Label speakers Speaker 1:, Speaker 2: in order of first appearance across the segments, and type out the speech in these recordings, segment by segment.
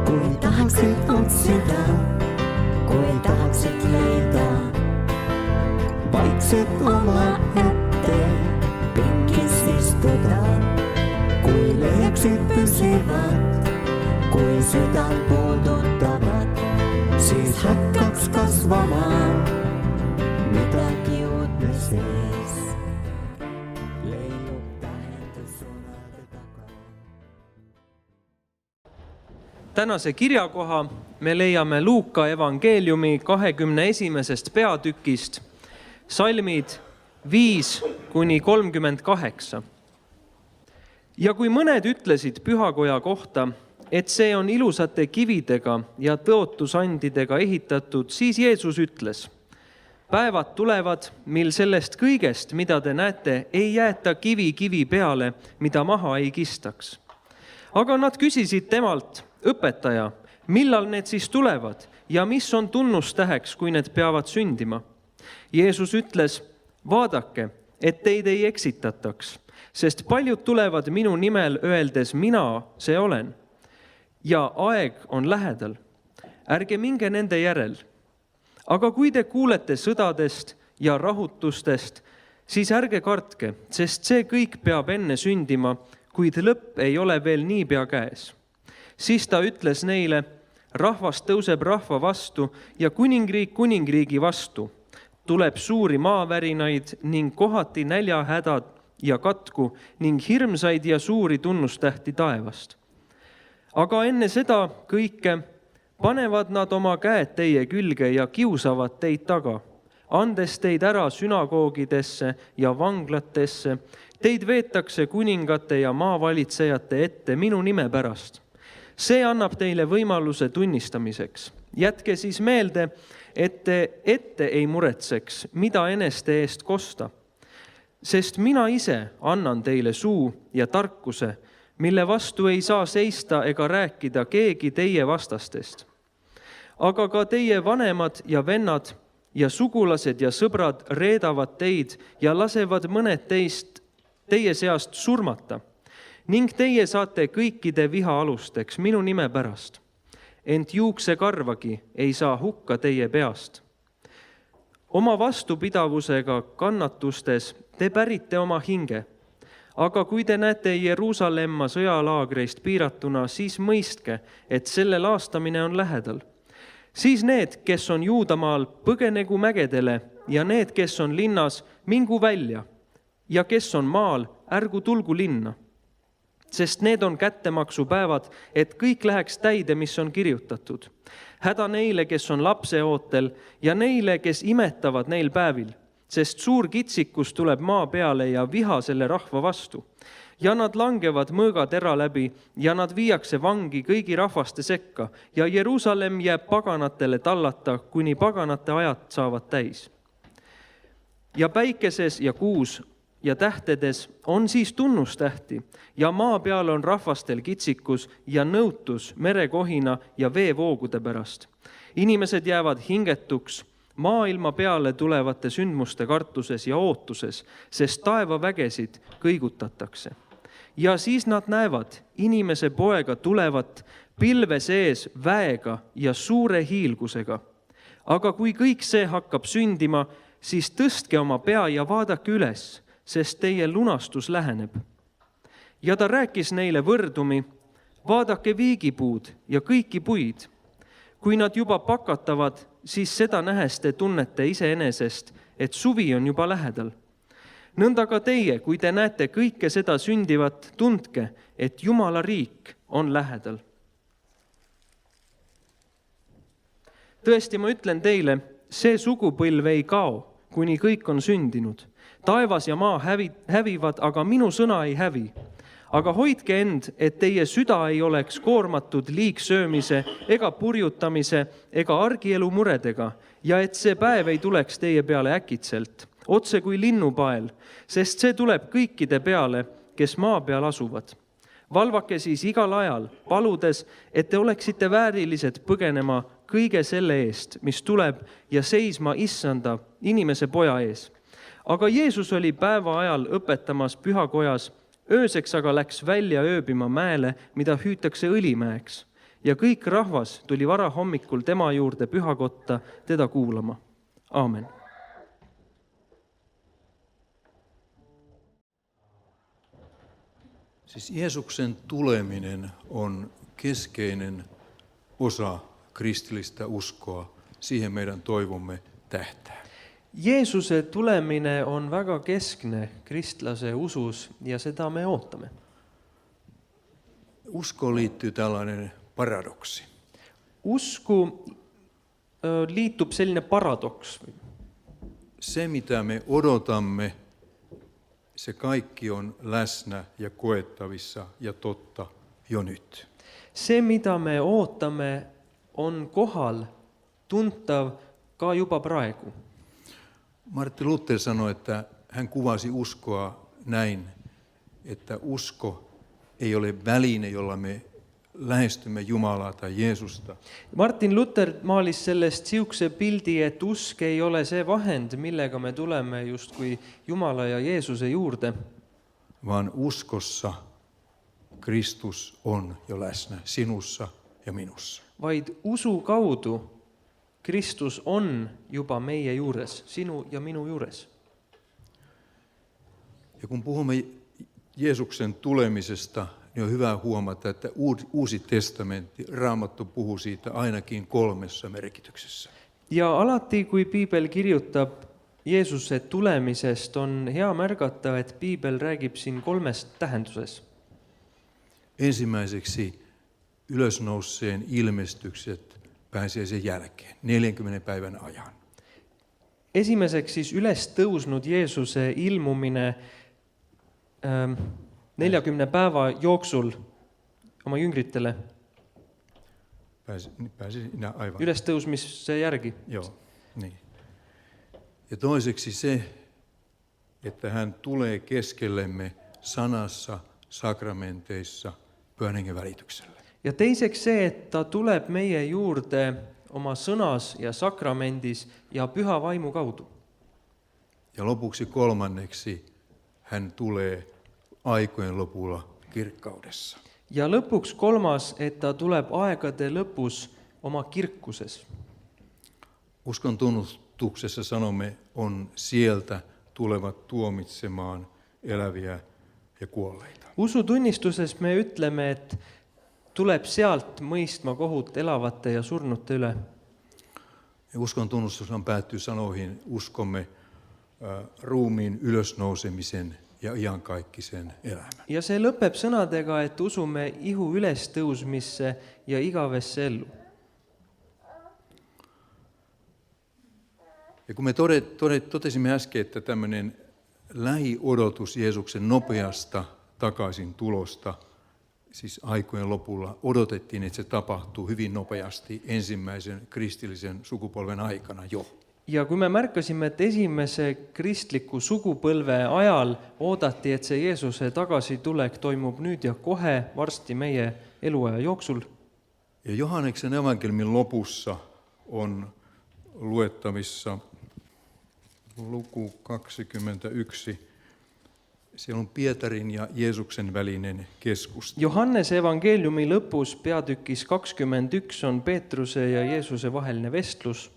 Speaker 1: Kui tahaksid otsida, kui tahaksid leida, vaikselt oma ette pingis istuda. Kui leiaksid püsivad, kui südant puudutavad, siis hakkaks kasvama midagi uudne sees. Leiub tähendus sõnade taga.
Speaker 2: Tänase kirjakoha me leiame Luuka evangeeliumi 21. peatükist, salmid 5-38. Ja kui mõned ütlesid pühakoja kohta, et see on ilusate kividega ja tõotusandidega ehitatud, siis Jeesus ütles: päevad tulevad, mil sellest kõigest, mida te näete, ei jäeta kivi peale, mida maha ei kistaks. Aga nad küsisid temalt: õpetaja, millal need siis tulevad ja mis on tunnustäheks, kui need peavad sündima? Jeesus ütles: vaadake, et teid ei eksitataks, sest paljud tulevad minu nimel öeldes, mina see olen. Ja aeg on lähedal. Ärge minge nende järel. Aga kui te kuulete sõdadest ja rahutustest, siis ärge kartke, sest see kõik peab enne sündima, kuid lõpp ei ole veel niipea käes. Siis ta ütles neile: rahvas tõuseb rahva vastu ja kuningriik kuningriigi vastu. Tuleb suuri maavärinaid ning kohati näljahädad ja katku ning hirmsaid ja suuri tunnustähti taevast. Aga enne seda kõike panevad nad oma käed teie külge ja kiusavad teid taga, andes teid ära sünagoogidesse ja vanglatesse. Teid veetakse kuningate ja maavalitsejate ette minu nime pärast. See annab teile võimaluse tunnistamiseks. Jätke siis meelde, et te ette ei muretseks, mida eneste eest kosta. Sest mina ise annan teile suu ja tarkuse, mille vastu ei saa seista ega rääkida keegi teie vastastest. Aga ka teie vanemad ja vennad ja sugulased ja sõbrad reedavad teid ja lasevad mõned teie seast surmata. Ning teie saate kõikide viha alusteks minu nime pärast. Ent juuksekarvagi ei saa hukka teie peast. Oma vastupidavusega kannatustes te pärite oma hinge. Aga kui te näete Jeruusalemma sõjalaagreist piiratuna, siis mõistke, et selle laastamine on lähedal. Siis need, kes on Juudamaal, põgenegu mägedele ja need, kes on linnas, mingu välja. Ja kes on maal, ärgu tulgu linna. Sest need on kättemaksupäevad, et kõik läheks täide, mis on kirjutatud. Häda neile, kes on lapseootel ja neile, kes imetavad neil päevil, sest suur kitsikus tuleb maa peale ja viha selle rahva vastu. Ja nad langevad mõõgatera läbi ja nad viiakse vangi kõigi rahvaste sekka ja Jeruusalemm jääb paganatele tallata, kuni paganate ajad saavad täis. Ja päikeses ja kuus ja tähtedes on siis tunnustähti ja maa peal on rahvastel kitsikus ja nõutus merekohina ja veevoogude pärast. Inimesed jäävad hingetuks maailma peale tulevate sündmuste kartuses ja ootuses, sest taevavägesid kõigutatakse. Ja siis nad näevad inimese poega tulevat pilve sees väega ja suure hiilgusega. Aga kui kõik see hakkab sündima, siis tõstke oma pea ja vaadake üles, sest teie lunastus läheneb. Ja ta rääkis neile võrdumi: vaadake viigipuud ja kõiki puid. Kui nad juba pakatavad, siis seda nähes te tunnete iseenesest, et suvi on juba lähedal. Nõnda ka teie, kui te näete kõike seda sündivat, tundke, et Jumala riik on lähedal. Tõesti, ma ütlen teile, see sugupõlv ei kao, kuni kõik on sündinud. Taevas ja maa hävivad, aga minu sõna ei hävi. Aga hoidke end, et teie süda ei oleks koormatud liigsöömise ega purjutamise ega argielu muredega ja et see päev ei tuleks teie peale äkitselt, otse kui linnupael, sest see tuleb kõikide peale, kes maa peal asuvad. Valvake siis igal ajal, paludes, et te oleksite väärilised põgenema kõige selle eest, mis tuleb ja seisma issanda, inimese poja ees. Aga Jeesus oli päeva ajal õpetamas pühakojas, ööseks aga läks välja ööbima mäele, mida hüütakse Õlimäeks. Ja kõik rahvas tuli varahommikul tema juurde pühakotta teda kuulama. Aamen.
Speaker 3: Siis Jeesuksen tuleminen on keskeinen osa kristillistä uskoa. Siihen meidän toivomme tähtää.
Speaker 2: Jeesuse tulemine on väga keskne kristlase usus ja seda me ootame.
Speaker 3: Uskoon liittyy tällainen paradoksi.
Speaker 2: Usku liittyy sellainen paradoks.
Speaker 3: Se, mitä me odotamme, se kaikki on läsnä ja koettavissa ja totta jo nyt.
Speaker 2: Se, mitä me ootamme, on kohal, tuntav ka juba praegu.
Speaker 3: Martin Luther sanoi, että hän kuvasi uskoa näin, että usko ei ole väline, jolla me lähestymme Jumalaa tai Jeesusta.
Speaker 2: Martin Luther maalis sellest siukse pildi, et usk ei ole see vahend, millega me tuleme justkui Jumala ja Jeesuse juurde.
Speaker 3: Vaan uskossa Kristus on jo läsnä sinussa ja minussa.
Speaker 2: Vaid usu kaudu Kristus on juba meie juures, sinu ja minu juures.
Speaker 3: Ja kun puhumme Jeesuksen tulemisesta, niin on hyvä huomata, että Uusi testamentti, Raamattu puhuu siitä ainakin 3 merkityksessä.
Speaker 2: Ja alati, kui Piibel kirjutab Jeesuse tulemisest, on hea märgata, et Piibel räägib siin 3 tähenduses.
Speaker 3: Ensimmäiseksi ylösnouseen ilmestykset pääsiäisen jälkeen, 40 päivän ajan.
Speaker 2: Esimeseksi siis üles tõusnud Jeesuse ilmumine 40 päeva jooksul oma jüngritele
Speaker 3: Aivan.
Speaker 2: ülestõusmise järgi.
Speaker 3: Joo, niin. Ja toiseksi se, että hän tulee keskellemme sanassa, sakramenteissa, Pyhän Hengen välityksellä.
Speaker 2: Ja teiseks see, et ta tuleb meie juurde oma sõnas ja sakramendis ja püha vaimu kaudu.
Speaker 3: Ja lopuksi kolmanneksi hän tulee aikojen lopulla kirkkaudessa.
Speaker 2: Ja lõpuks 3, et ta tuleb aegade lõpus oma kirkkuses.
Speaker 3: Uskon tunnustuksessa sanomme on sieltä tulevat tuomitsemaan eläviä ja kuolleita.
Speaker 2: Usutunnistuses me ütleme, et tuleb sealt mõistma kohut elavate ja surnute üle.
Speaker 3: Ja uskon tunnustus päättyy sanoihin, uskomme ruumiin ylösnousemisen ja iankaikkisen elämän.
Speaker 2: Ja see lõpeb sõnadega, et usume ihu ülestõusmisse ja igavesse ellu.
Speaker 3: Ja kun me totesimme äsken, että tämmöinen lähiodotus Jeesuksen nopeasta takaisin tulosta, siis aikojen lopulla odotettiin, että se tapahtuu hyvin nopeasti ensimmäisen kristillisen sukupolven aikana jo.
Speaker 2: Ja kui me märkasime, et esimese kristliku sugupõlve ajal oodati, et see Jeesuse tagasitulek toimub nüüd ja kohe varsti meie eluaja jooksul.
Speaker 3: Ja Johanneksen evankeliumin lopussa on luettavissa luku 21. Siellä on Pietarin ja Jeesuksen välinen keskustelu.
Speaker 2: Johannese evangeeliumi lõpus peatükis 21 on Peetruse ja Jeesuse vaheline vestlus.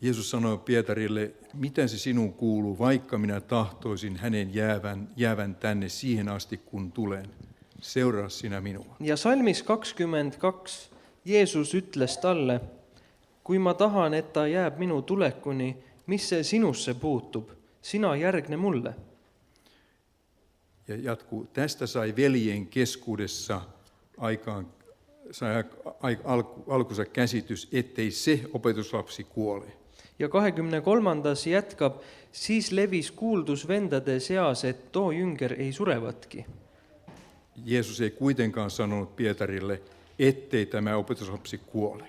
Speaker 3: Jeesus sanoi Pietarille, mitä se sinun kuuluu, vaikka minä tahtoisin hänen jäävän tänne siihen asti, kun tulen. Seuraa sinä minua.
Speaker 2: Ja salmis 22 Jeesus ütles talle, kui ma tahan, et ta jääb minu tulekuni, mis see sinusse puutub, sina järgne mulle.
Speaker 3: Ja jatkuu, tästä sai veljen keskuudessa alkunsa käsitys, ettei se opetuslapsi kuole.
Speaker 2: Ja 23. jätkab, siis levis kuuldus vendade seas, et too jünger ei surevatki.
Speaker 3: Jeesus ei kuitenkaan sanonut Pietarille, ettei tämä opetuslapsi kuole.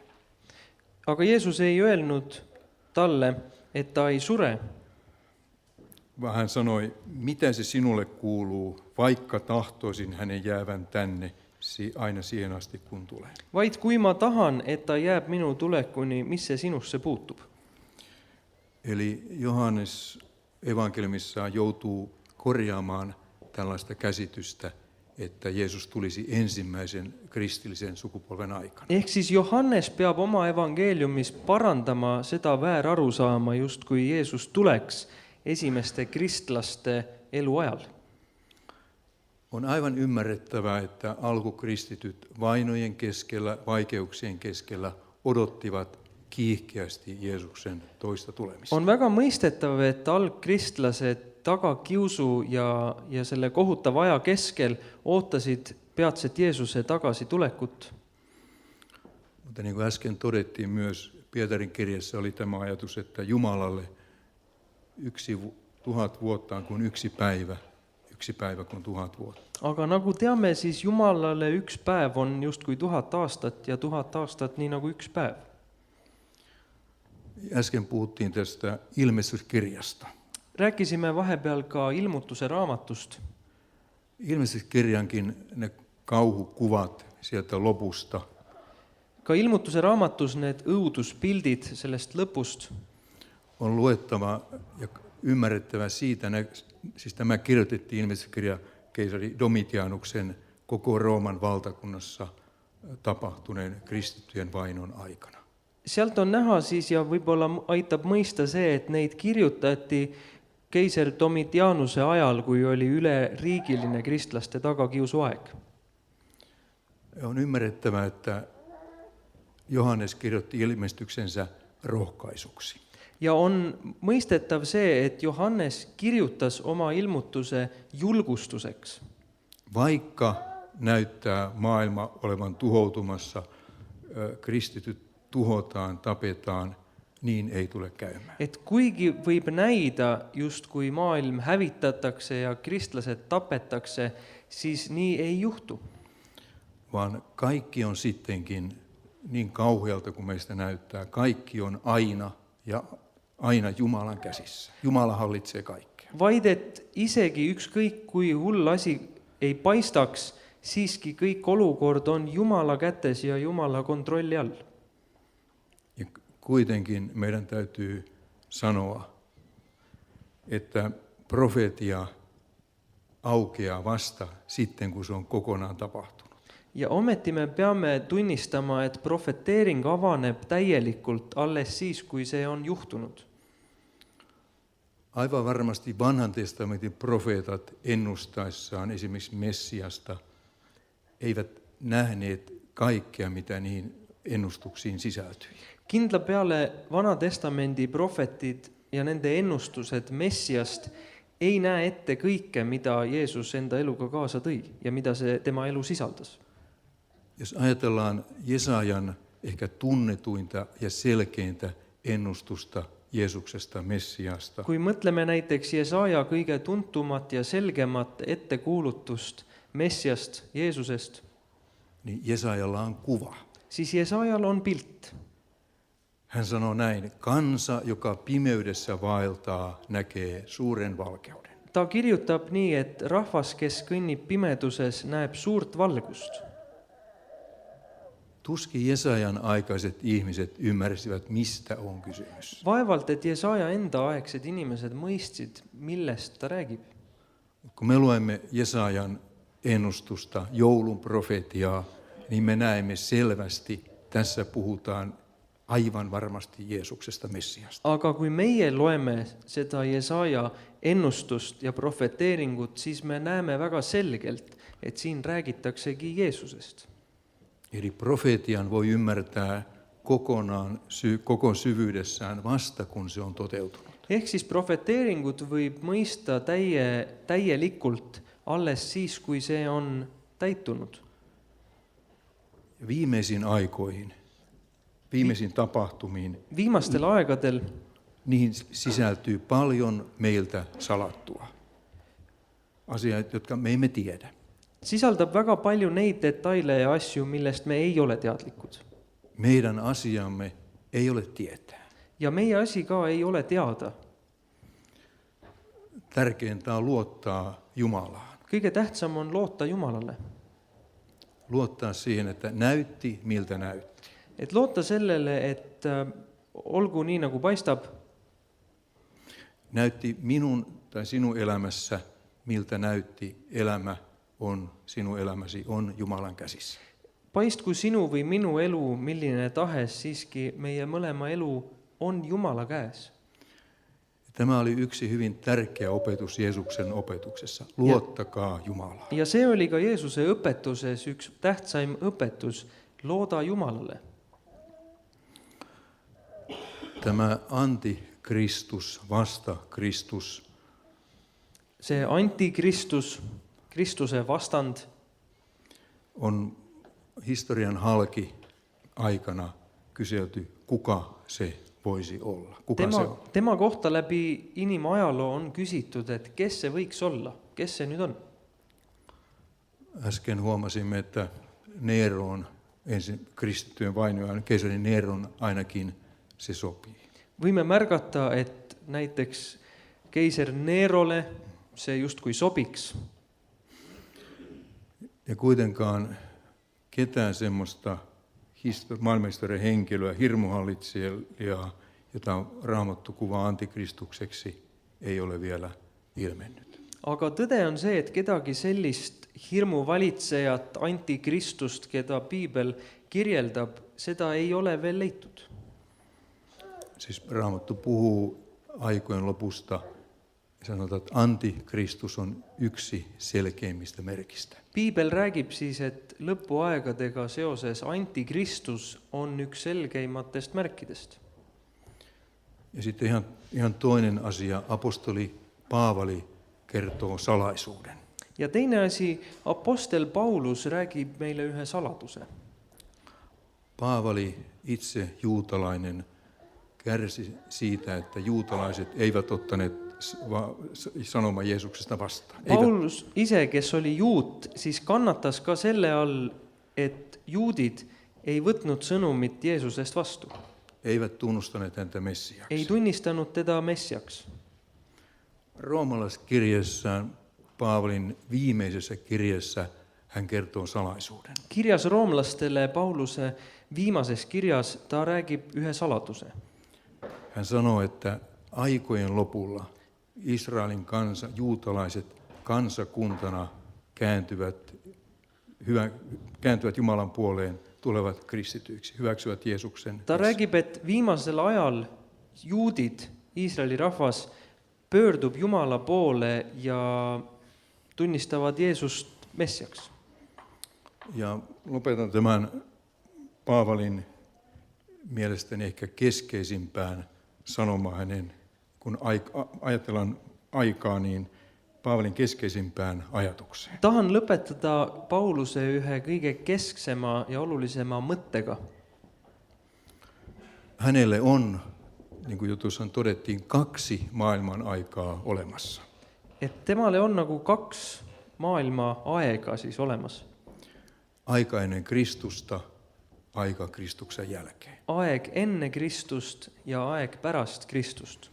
Speaker 2: Aga Jeesus ei öelnud talle, et ta ei sure.
Speaker 3: vaan hän sanoi, mitä se sinulle kuuluu, vaikka tahtoisin hänen jäävän tänne aina siihen asti, kun tulee.
Speaker 2: Vaid kui ma tahan, et ta jääb minu tulekuni, mis see sinusse puutub?
Speaker 3: Eli Johannes evankeliumissaan joutuu korjaamaan tällaista käsitystä, että Jeesus tulisi ensimmäisen kristillisen sukupolven aikana.
Speaker 2: Ehk siis Johannes peab oma evangeeliumis parandama seda väärarusaama, justkui Jeesus tuleks esimeste kristlaste eluajal.
Speaker 3: On aivan ymmärrettävää, että alkukristityt vainojen keskellä, vaikeuksien keskellä odottivat kiihkeästi Jeesuksen toista tulemista.
Speaker 2: On väga mõistetav, et algkristlased tagakiusu ja selle kohutava aja keskel ootasid peatset Jeesuse tagasitulekut.
Speaker 3: Mutta niin kuin äsken todettiin myös Pietarin kirjassa oli tämä ajatus, että Jumalalle 1000 vuotta on kuin yksi päivä kuin 1000 vuotta.
Speaker 2: Aga nagu teame, siis Jumalale üks päev on justkui 1000 aastat ja 1000 aastat nii nagu üks päev.
Speaker 3: Äsken puhuttiin tästä ilmestyskirjasta.
Speaker 2: Rääkisime vahepeal ka ilmutuse raamatust.
Speaker 3: Ilmestyskirjankin ne kauhukuvat sieltä lopusta
Speaker 2: Ka ilmutuse raamatus need õuduspildid sellest lõpust
Speaker 3: on luettava ja ymmärrettävä siitä, siis tämä kirjoitettiin ilmestyskirja keisari Domitianuksen koko Rooman valtakunnassa tapahtuneen kristittyjen vainon aikana.
Speaker 2: Sealt on näha siis ja võib-olla aitab mõista see, et neid kirjutati keiser Domitianuse ajal, kui oli üleriigiline kristlaste tagakiusu aeg.
Speaker 3: On ymmärrettävä, että Johannes kirjoitti ilmestyksensä rohkaisuksi.
Speaker 2: Ja on mõistetav see, et Johannes kirjutas oma ilmutuse julgustuseks.
Speaker 3: Vaikka näyttää maailma olevan tuhoutumassa, kristityt tuhotaan, tapetaan, niin ei tule käymään.
Speaker 2: Et kuigi võib näida, just kui maailm hävitatakse ja kristlased tapetakse, siis nii ei juhtu.
Speaker 3: Vaan kaikki on sittenkin niin kauhealta kuin meistä näyttää. Kaikki on aina Jumalan käsissä. Jumala hallitsee kaikkea.
Speaker 2: Vaid et isegi ükskõik kui hull asi ei paistaks, siiski kõik olukord on Jumala kätes ja Jumala kontrolli all.
Speaker 3: Ja kuitenkin meidän täytyy sanoa, että profeetia aukeaa vasta sitten, kun se on kokonaan tapahtunut.
Speaker 2: Ja ometi me peame tunnistama, et profeteering avaneb täielikult alles siis, kui see on juhtunud.
Speaker 3: Aivan varmasti vanhan testamentin profeetat ennustaessaan esimerkiksi Messiasta eivät nähneet kaikkea, mitä niihin ennustuksiin sisältyi.
Speaker 2: Kindla peale Vana Testamendi profetid ja nende ennustused Messiast ei näe ette kõike, mida Jeesus enda eluga kaasa tõi ja mida see tema elu sisaldas.
Speaker 3: Jos ajatellaan Jesajan ehkä tunnetuinta ja selkeintä ennustusta Jeesuksesta, Messiasta,
Speaker 2: Kui mõtleme näiteks Jesaja kõige tuntumat ja selgemat ettekuulutust Messiast, Jeesusest,
Speaker 3: niin Jesajalla on kuva.
Speaker 2: siis Jesajal on pilt.
Speaker 3: Hän sanoo näin, kansa, joka pimeydessä vaeltaa, näkee suuren valkeuden.
Speaker 2: Ta kirjutab nii, et rahvas, kes kõnnib pimeduses, näeb suurt valgust.
Speaker 3: Tuskin Jesajan aikaiset ihmiset ymmärsivät, mistä on kysymys.
Speaker 2: Vaevalt, et Jesaja enda aegsed inimesed mõistsid, millest ta räägib.
Speaker 3: Kun me luemme Jesajan ennustusta, joulun profetiaa, niin me näemme selvästi, tässä puhutaan aivan varmasti Jeesuksesta, Messiasta.
Speaker 2: Aga kui meie loeme seda Jesaja ennustust ja profeteeringut, siis me näeme väga selgelt, et siin räägitaksegi Jeesusest.
Speaker 3: Eli profetian voi ymmärtää kokonaan, koko syvyydessään vasta, kun se on toteutunut.
Speaker 2: Ehk siis profeteeringut võib mõista täielikult alles siis, kui see on täitunud.
Speaker 3: Viimeisiin aikoihin, viimeisiin tapahtumiin,
Speaker 2: Viimastel aegadel
Speaker 3: niihin sisältyy paljon meiltä salattua. Asiat, jotka me emme tiedä.
Speaker 2: sisaldab väga palju neid detaile ja asju, millest me ei ole teadlikud.
Speaker 3: Meidän asiamme ei ole tietää.
Speaker 2: Ja meie asi ka ei ole teada.
Speaker 3: tärkeintä on luottaa Jumalaan.
Speaker 2: kõige tähtsam on loota Jumalale.
Speaker 3: Luottaa siihen, että näytti miltä näytti.
Speaker 2: Et loota sellele, et olgu nii, nagu paistab,
Speaker 3: Näytti minun tai sinun elämässä, miltä näytti elämä on, sinun elämäsi on Jumalan käsissä.
Speaker 2: paistku sinu või minu elu, milline tahes, siiski meie mõlema elu on Jumala käes.
Speaker 3: Tämä oli yksi hyvin tärkeä opetus Jeesuksen opetuksessa. Luottakaa Jumalaan.
Speaker 2: Ja see oli ka Jeesuse õpetuses üks tähtsaim õpetus, looda Jumalale.
Speaker 3: Tämä antikristus, vastakristus,
Speaker 2: See antikristus, Kristuse vastand,
Speaker 3: on historian halki aikana kyselty, kuka se voisi olla. Kuka se on?
Speaker 2: tema kohta läbi inimajaloo on küsitud, et kes see võiks olla, kes see nüüd on.
Speaker 3: Äsken huomasimme, että Neeroon, ensin kristittyjen vainoajan, keisari Neeron ainakin se sopii.
Speaker 2: Võime märgata, et näiteks keiser Nerole see justkui sobiks.
Speaker 3: Ja kuitenkaan ketään semmoista maailmanhistorian henkilöä, hirmuhallitsijaa, jota Raamattu kuvaa antikristukseksi, ei ole vielä ilmennyt.
Speaker 2: Aga tõde on see, et kedagi sellist hirmuvalitsejat, antikristust, keda piibel kirjeldab, seda ei ole veel leitud.
Speaker 3: Siis Raamattu puhuu aikojen lopusta ja sanotaan, että antikristus on yksi selkeimmistä merkistä.
Speaker 2: Piibel räägib siis, et lõpuaegadega seoses antikristus on üks selgeimatest märkidest.
Speaker 3: Ja sitten ihan toinen asia, apostoli Paavali kertoo salaisuuden.
Speaker 2: Ja teine asi, apostel Paulus räägib meile ühe saladuse.
Speaker 3: Paavali, itse juutalainen, kärsi siitä, että juutalaiset eivät ottaneet sanoma Jeesuksesta vastaan.
Speaker 2: Paulus ise, kes oli juut, siis kannatas ka selle all, et juudid ei võtnud sõnumit Jeesusest vastu.
Speaker 3: Eivät tunnustaneet häntä Messiaksi.
Speaker 2: Ei tunnistanud teda Messiaks.
Speaker 3: Roomalaiskirjassaan, Paavalin viimeisessä kirjassa, hän kertoo salaisuuden.
Speaker 2: Kirjas roomlastele Pauluse viimases kirjas ta räägib ühe saladuse.
Speaker 3: Hän sanoo, että aikojen lopulla Israelin kansa, juutalaiset kansakuntana kääntyvät Jumalan puoleen, tulevat kristityiksi, hyväksyvät Jeesuksen.
Speaker 2: Ta räägib, et viimasel ajal juudid, Iisraeli rahvas, pöördub Jumala poole ja tunnistavad Jeesust Messiaks.
Speaker 3: Ja lopetan tämän Paavalin mielestäni ehkä keskeisimpään sanomaan hänen, kun ajatellaan aikaa, niin Paavalin keskeisimpään ajatukseen.
Speaker 2: Tahan lõpetada Pauluse ühe kõige kesksema ja olulisema mõttega.
Speaker 3: Hänelle on, niin kuin jutussa todettiin, 2 maailman aikaa olemassa.
Speaker 2: Et temale on nagu 2 maailma aega siis olemas.
Speaker 3: Aika ennen Kristusta, aika Kristuksen jälkeen.
Speaker 2: Aeg enne Kristust ja aeg pärast Kristust.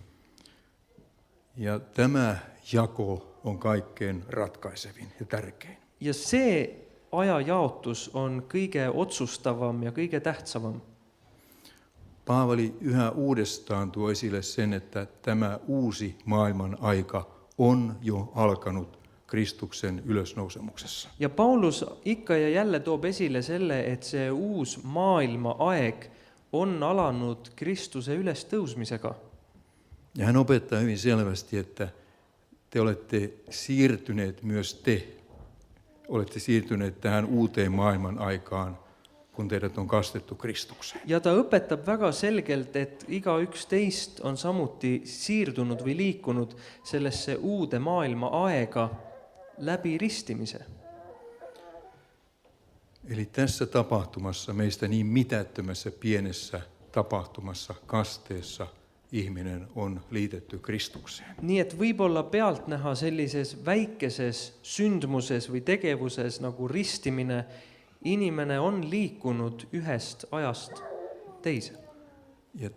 Speaker 3: Ja tämä jako on kaikkein ratkaisevin ja tärkein.
Speaker 2: Ja see ajajaotus on kõige otsustavam ja kõige tähtsavam.
Speaker 3: Paavali yhä uudestaan tuo esille sen, että tämä uusi maailman aika on jo alkanut Kristuksen ylösnousemuksessa.
Speaker 2: Ja Paulus ikka ja jälle toob esile selle, et see uus maailma aeg on alanud Kristuse ülestõusmisega.
Speaker 3: Ja hän opettaa hyvin selvästi, että te olette siirtyneet, myös te olette siirtyneet tähän uuteen maailman aikaan, kun teidät on kastettu Kristukseen.
Speaker 2: Ja ta õpetab väga selgelt, et igaüks teist on samuti siirdunud või liikunud sellesse uude maailma aega läbi ristimise.
Speaker 3: Eli tässä tapahtumassa, meistä niin mitättömässä pienessä tapahtumassa, kasteessa, ihminen on liitetty Kristukseen.
Speaker 2: Nii et võib-olla pealt näha sellises väikeses sündmuses või tegevuses nagu ristimine, inimene on liikunud ühest ajast teise.
Speaker 3: Ja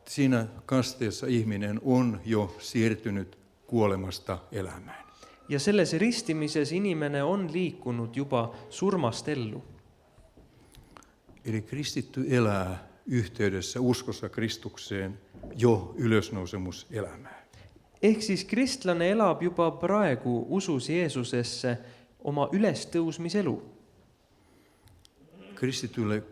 Speaker 3: siinä kasteessa ihminen on jo siirtynyt kuolemasta elämään.
Speaker 2: Ja selles ristimises inimene on liikunud juba surmast ellu.
Speaker 3: Eli kristitty elää yhteydessä uskossa Kristukseen jo ylösnousemuselämää.
Speaker 2: Ehk siis kristlane elab juba praegu usus Jeesusesse oma ülestõusmiselu.
Speaker 3: Kristitylle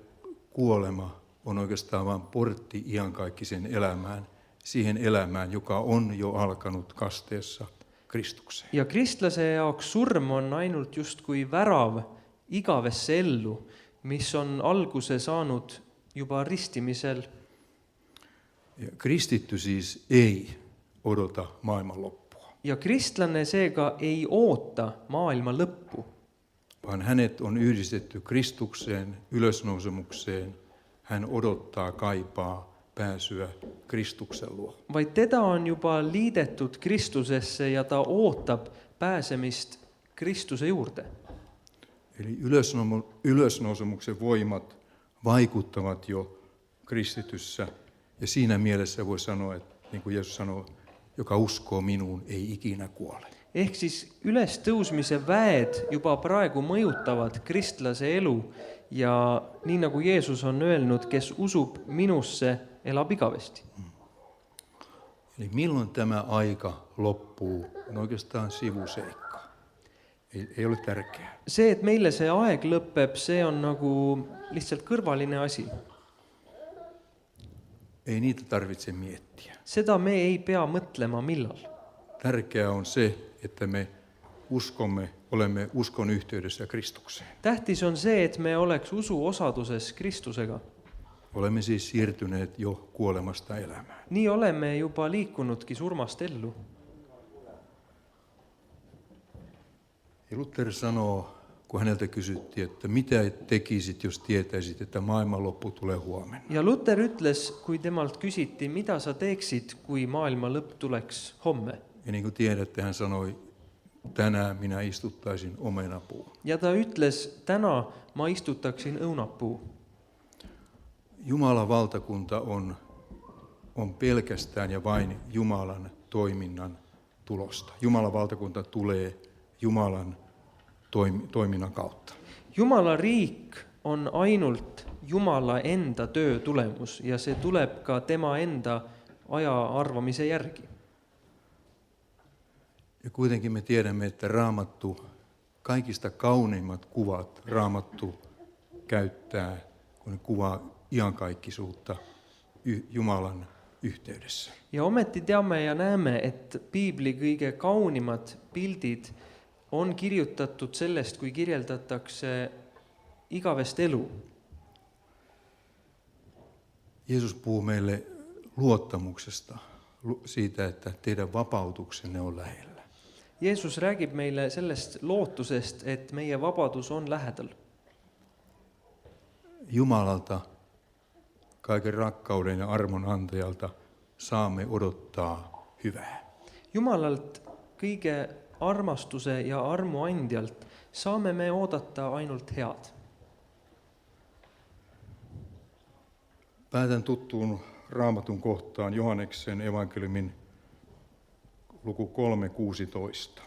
Speaker 3: kuolema on oikeastaan vain portti iankaikkiseen elämään, siihen elämään, joka on jo alkanut kasteessa Kristukseen.
Speaker 2: Ja kristlase jaoks surm on ainult justkui värav igavesse ellu, mis on alguse saanud juba ristimisel.
Speaker 3: Ja kristitty siis ei odota maailman loppua,
Speaker 2: Ja kristlane seega ei oota maailma lõppu,
Speaker 3: vaan hänet on yhdistetty Kristukseen, ylösnousemukseen. Hän odottaa, kaipaa pääsyä Kristuksen luo.
Speaker 2: vaid teda on juba liidetud Kristusesse ja ta ootab pääsemist Kristuse juurde.
Speaker 3: Eli ylösnousemuksen voimat vaikuttavat jo kristityssä. Ja siinä mielessä voi sanoa, että niin kuin Jeesus sanoo, joka uskoo minuun, ei ikinä kuole.
Speaker 2: Ehk siis ülestõusmise väed juba praegu mõjutavad kristlase elu ja nii nagu Jeesus on öelnud, kes usub minusse, elab igavesti.
Speaker 3: Eli milloin tämä aika loppuu, on oikeastaan sivuseikka. Ei ole tärkeää.
Speaker 2: See, et meile see aeg lõpeb, see on nagu lihtsalt kõrvaline asi.
Speaker 3: Ei niitä tarvitse miettiä.
Speaker 2: Seda me ei pea mõtlema millal.
Speaker 3: Tärkeää on se, että me uskomme, olemme uskon yhteydessä Kristukseen.
Speaker 2: Tähtis on see, et me oleks usu osaduses Kristusega.
Speaker 3: Olemme siis siirtyneet jo kuolemasta elämään.
Speaker 2: Nii oleme juba liikunudki surmast ellu.
Speaker 3: Ja Luther sanoo, kun häneltä kysyttiin, että mitä tekisit, jos tietäisit, että maailmanloppu tulee huomenna.
Speaker 2: Ja Luther ütles, kui temalt küsiti, mida sa teeksid, kui maailma lõpp tuleks homme.
Speaker 3: Ja niin kuin tiedätte, hän sanoi, tänään minä istuttaisin omenapuun.
Speaker 2: Ja ta ütles, täna ma istutaksin õunapuu.
Speaker 3: Jumalan valtakunta on pelkästään ja vain Jumalan toiminnan tulosta. Jumalan valtakunta tulee Jumalan toiminnan kautta.
Speaker 2: Jumala riik on ainult Jumala enda töö tulemus ja see tuleb ka tema enda aja arvamise järgi.
Speaker 3: Ja kuitenkin me tiedämme, että Raamattu, kaikista kauniimmat kuvat Raamattu käyttää, kun ne kuvaa iankaikkisuutta Jumalan yhteydessä.
Speaker 2: Ja ometi teame ja näeme, et Piibli kõige kaunimad pildid on kirjutatud sellest, kui kirjeldatakse igavest elu.
Speaker 3: Jeesus puhuu meille luottamuksesta, siitä, että teidän vapautuksenne on lähellä.
Speaker 2: Jeesus räägib meile sellest lootusest, et meie vabadus on lähedal.
Speaker 3: Jumalalta, kaiken rakkauden ja armon antajalta saamme odottaa hyvää.
Speaker 2: Jumalalt, kõige armastuse ja armu andjalt saame me oodata ainult head.
Speaker 3: Päätän tuttuun Raamatun kohtaan Johanneksen evankeliumin luku 3:16.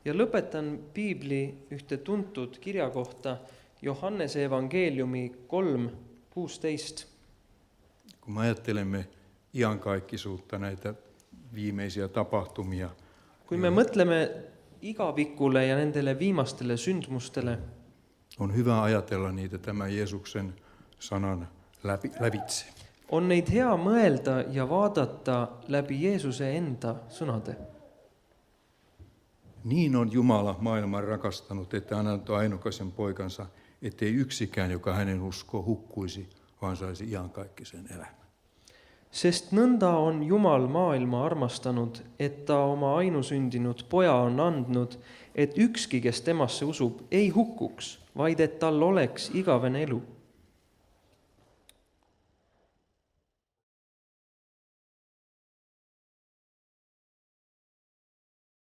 Speaker 2: Ja lõpetan Piibli ühte tuntud kirja kohta Johannese evangeeliumi 3:16.
Speaker 3: Kun me ajattelemme iankaikkisuutta, näitä viimeisiä tapahtumia,
Speaker 2: Kui me mõtleme igavikule ja nendele viimastele sündmustele,
Speaker 3: on hyvä ajatella niitä tämän Jeesuksen sanan lävitse.
Speaker 2: on neid hea mõelda ja vaadata läbi Jeesuse enda sõnade.
Speaker 3: Niin on Jumala maailman rakastanut, että hän antoi ainokaisen poikansa, ettei yksikään, joka hänen uskoo, hukkuisi, vaan saisi iankaikkisen elämän.
Speaker 2: Sest nõnda on Jumal maailma armastanud, et ta oma ainusündinud poja on andnud, et ükski, kes temasse usub, ei hukkuks, vaid et tal oleks igavene elu.